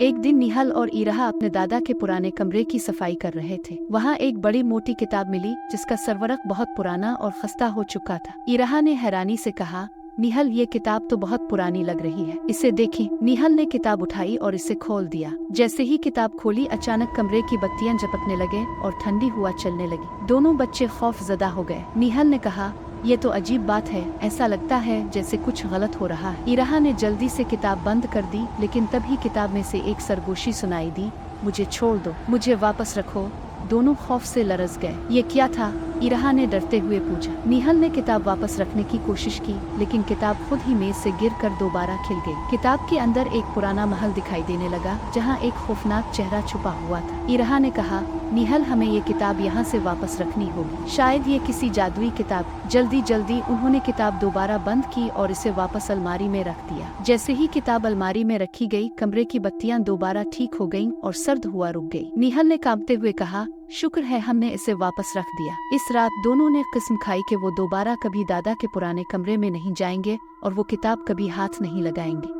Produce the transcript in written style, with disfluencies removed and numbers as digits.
एक दिन निहाल और इराहा अपने दादा के पुराने कमरे की सफाई कर रहे थे। वहाँ एक बड़ी मोटी किताब मिली जिसका सरवरक बहुत पुराना और खस्ता हो चुका था। इराहा ने हैरानी से कहा, निहाल, ये किताब तो बहुत पुरानी लग रही है, इसे देखें। निहाल ने किताब उठाई और इसे खोल दिया। जैसे ही किताब खोली, अचानक कमरे की बत्तियां झपकने लगे और ठंडी हवा चलने लगी। दोनों बच्चे खौफजदा हो गए। निहाल ने कहा, ये तो अजीब बात है, ऐसा लगता है जैसे कुछ गलत हो रहा है। इराहा ने जल्दी से किताब बंद कर दी, लेकिन तभी किताब में से एक सरगोशी सुनाई दी, मुझे छोड़ दो, मुझे वापस रखो। दोनों खौफ से लरज गए। ये क्या था? इराहा ने डरते हुए पूछा। निहाल ने किताब वापस रखने की कोशिश की, लेकिन किताब खुद ही मेज से गिरकर दोबारा खिल गई। किताब के अंदर एक पुराना महल दिखाई देने लगा, जहाँ एक खौफनाक चेहरा छुपा हुआ था। इराहा ने कहा, निहाल, हमें ये किताब यहाँ से वापस रखनी होगी, शायद ये किसी जादुई किताब। जल्दी जल्दी उन्होंने किताब दोबारा बंद की और इसे वापस अलमारी में रख दिया। जैसे ही किताब अलमारी में रखी गई, कमरे की बत्तियां दोबारा ठीक हो गईं और सर्द हुआ रुक गई। निहाल ने कांपते हुए कहा, शुक्र है हमने इसे वापस रख दिया। इस रात दोनों ने कसम खाई कि वो दोबारा कभी दादा के पुराने कमरे में नहीं जाएंगे और वो किताब कभी हाथ नहीं लगाएंगे।